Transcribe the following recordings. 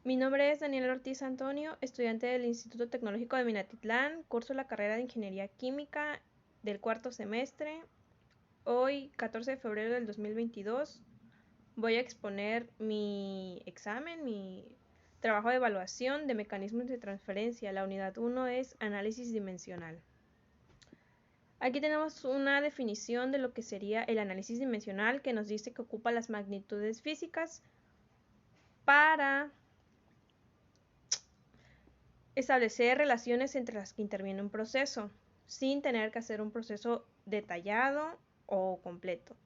Mi nombre es Daniel Ortiz Antonio, estudiante del Instituto Tecnológico de Minatitlán, curso la carrera de Ingeniería Química del cuarto semestre. Hoy, 14 de febrero del 2022, voy a exponer mi examen, mi trabajo de evaluación de mecanismos de transferencia. La unidad 1 es análisis dimensional. Aquí tenemos una definición de lo que sería el análisis dimensional, que nos dice que ocupa las magnitudes físicas para establecer relaciones entre las que interviene un proceso, sin tener que hacer un proceso detallado o completo.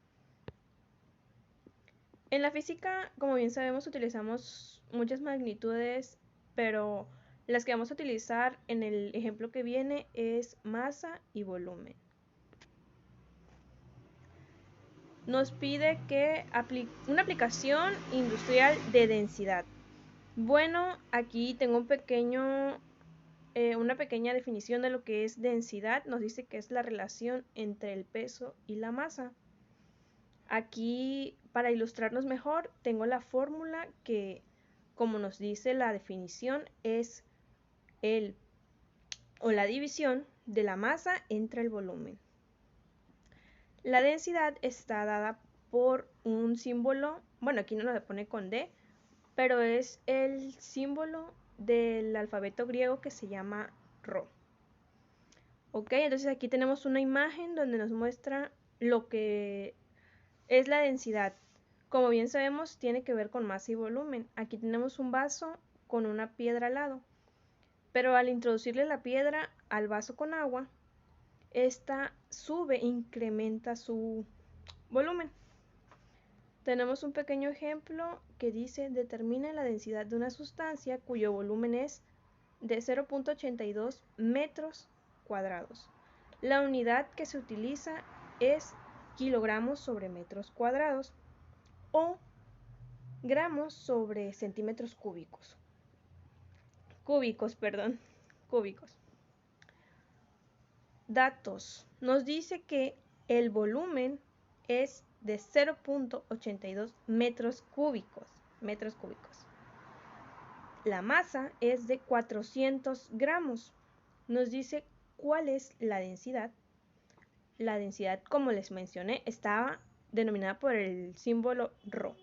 En la física, como bien sabemos, utilizamos muchas magnitudes, pero las que vamos a utilizar en el ejemplo que viene es masa y volumen. Nos pide que una aplicación industrial de densidad. Bueno, aquí tengo una pequeña definición de lo que es densidad. Nos dice que es la relación entre el peso y la masa. Aquí, para ilustrarnos mejor, tengo la fórmula que, como nos dice la definición, es la división de la masa entre el volumen. La densidad está dada por un símbolo, bueno, aquí no lo pone con D, pero es el símbolo del alfabeto griego que se llama Rho. Ok, entonces aquí tenemos una imagen donde nos muestra lo que es la densidad. Como bien sabemos, tiene que ver con masa y volumen. Aquí tenemos un vaso con una piedra al lado, pero al introducirle la piedra al vaso con agua, esta incrementa su volumen. Tenemos un pequeño ejemplo que dice: determina la densidad de una sustancia cuyo volumen es de 0.82 metros cuadrados. La unidad que se utiliza es kilogramos sobre metros cuadrados o gramos sobre centímetros cúbicos. Cúbicos. Datos. Nos dice que el volumen es de 0.82 metros cúbicos. La masa es de 400 gramos. Nos dice cuál es la densidad. La densidad, como les mencioné, estaba denominada por el símbolo Rho.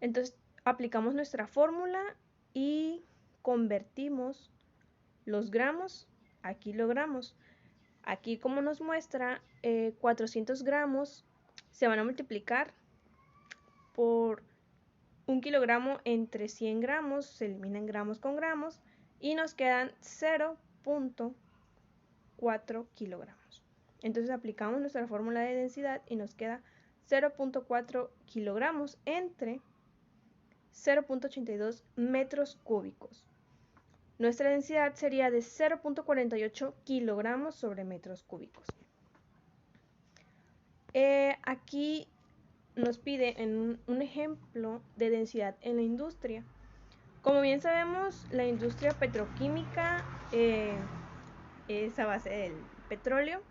Entonces aplicamos nuestra fórmula y convertimos los gramos a kilogramos. Aquí, como nos muestra, 400 gramos se van a multiplicar por un kilogramo entre 100 gramos, se eliminan gramos con gramos y nos quedan 0.4 kilogramos. Entonces aplicamos nuestra fórmula de densidad y nos queda 0.4 kilogramos entre 0.82 metros cúbicos. Nuestra densidad sería de 0.48 kilogramos sobre metros cúbicos. Aquí nos pide en un ejemplo de densidad en la industria. Como bien sabemos, la industria petroquímica es a base del petróleo.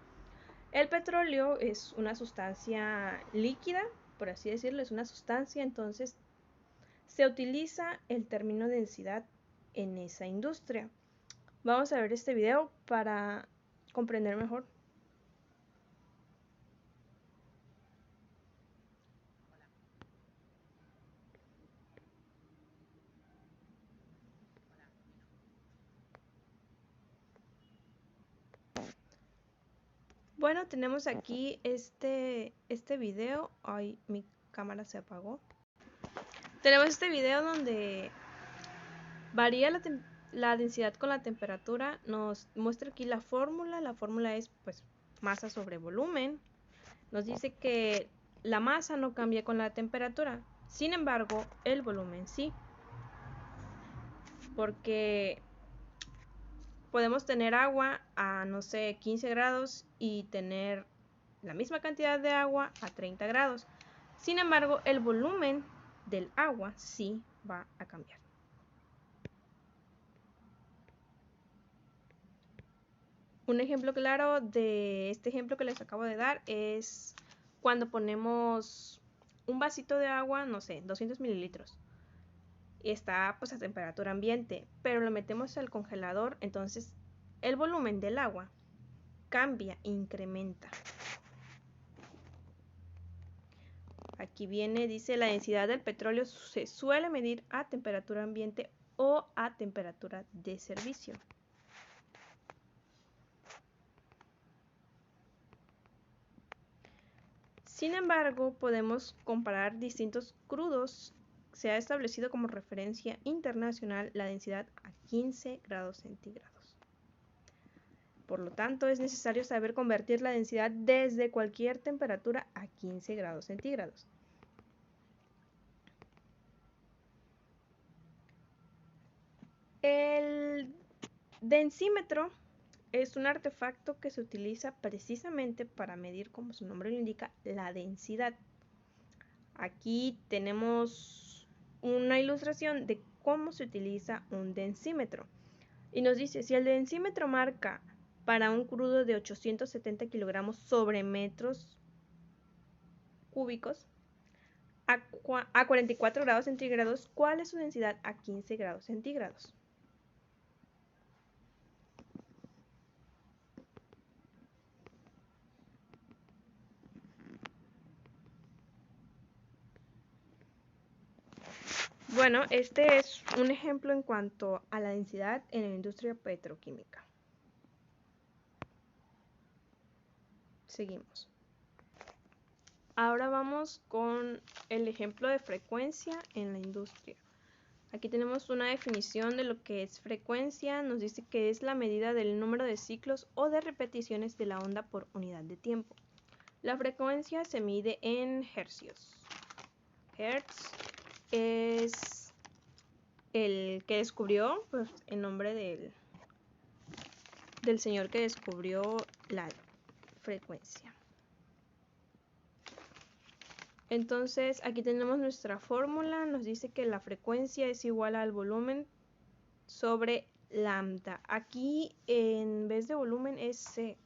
El petróleo es una sustancia líquida, por así decirlo, es una sustancia, entonces se utiliza el término densidad en esa industria. Vamos a ver este video para comprender mejor. Bueno, tenemos aquí este video. Ay, mi cámara se apagó. Tenemos este video donde varía la densidad con la temperatura. Nos muestra aquí la fórmula. La fórmula es pues masa sobre volumen. Nos dice que la masa no cambia con la temperatura. Sin embargo, el volumen sí. Porque podemos tener agua a, no sé, 15 grados y tener la misma cantidad de agua a 30 grados. Sin embargo, el volumen del agua sí va a cambiar. Un ejemplo claro de este ejemplo que les acabo de dar es cuando ponemos un vasito de agua, no sé, 200 mililitros. está pues a temperatura ambiente, pero lo metemos al congelador, entonces el volumen del agua cambia, incrementa. Aquí viene, dice, la densidad del petróleo se suele medir a temperatura ambiente o a temperatura de servicio. Sin embargo, podemos comparar distintos crudos. Se ha establecido como referencia internacional la densidad a 15 grados centígrados. Por lo tanto, es necesario saber convertir la densidad desde cualquier temperatura a 15 grados centígrados. El densímetro es un artefacto que se utiliza precisamente para medir, como su nombre lo indica, la densidad. Aquí tenemos una ilustración de cómo se utiliza un densímetro. Y nos dice, si el densímetro marca para un crudo de 870 kilogramos sobre metros cúbicos a 44 grados centígrados, ¿cuál es su densidad a 15 grados centígrados? Bueno, este es un ejemplo en cuanto a la densidad en la industria petroquímica. Seguimos. Ahora vamos con el ejemplo de frecuencia en la industria. Aquí tenemos una definición de lo que es frecuencia. Nos dice que es la medida del número de ciclos o de repeticiones de la onda por unidad de tiempo. La frecuencia se mide en hercios. Hertz es el que descubrió, pues, el nombre del señor que descubrió la frecuencia. Entonces aquí tenemos nuestra fórmula, nos dice que la frecuencia es igual al volumen sobre lambda. Aquí en vez de volumen es C.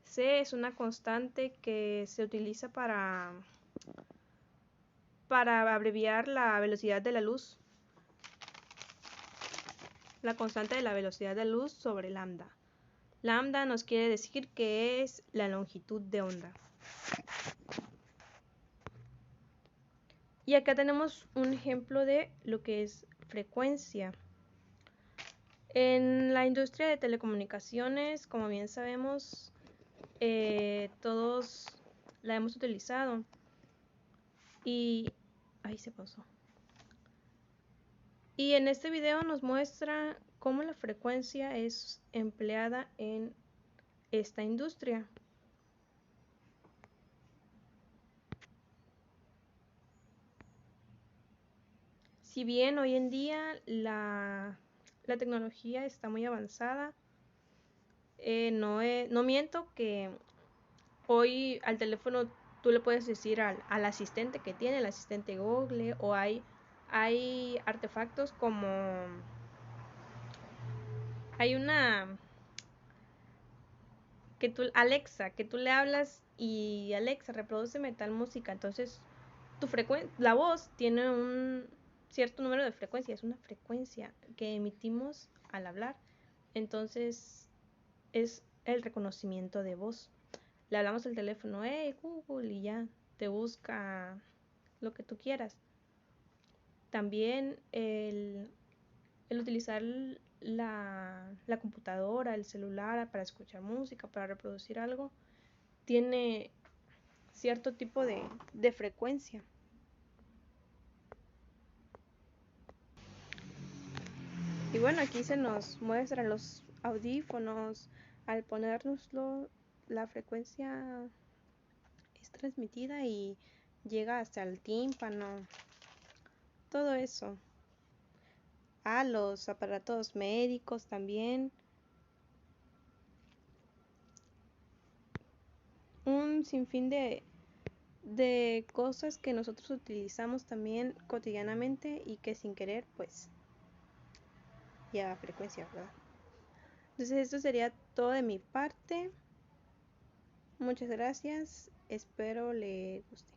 C es una constante que se utiliza para abreviar la velocidad de la luz. La constante de la velocidad de luz sobre lambda. Lambda nos quiere decir que es la longitud de onda. Y acá tenemos un ejemplo de lo que es frecuencia. En la industria de telecomunicaciones, como bien sabemos, todos la hemos utilizado. Y ahí se pasó. Y en este video nos muestra cómo la frecuencia es empleada en esta industria. Si bien hoy en día la tecnología está muy avanzada, no miento que hoy al teléfono tú le puedes decir al asistente que tiene, el asistente Google, o hay artefactos como hay una que tú, Alexa, que tú le hablas y Alexa, reprodúceme tal música. Entonces la voz tiene un cierto número de frecuencia, es una frecuencia que emitimos al hablar. Entonces es el reconocimiento de voz. Le hablamos al teléfono, hey Google, y ya te busca lo que tú quieras. También el utilizar la computadora, el celular para escuchar música, para reproducir algo, tiene cierto tipo de frecuencia. Y bueno, aquí se nos muestran los audífonos. Al ponérnoslo, la frecuencia es transmitida y llega hasta el tímpano. Todo eso. A los aparatos médicos también. Un sinfín de cosas que nosotros utilizamos también cotidianamente y que sin querer pues lleva frecuencia, ¿verdad? Entonces esto sería todo de mi parte. Muchas gracias, espero le guste.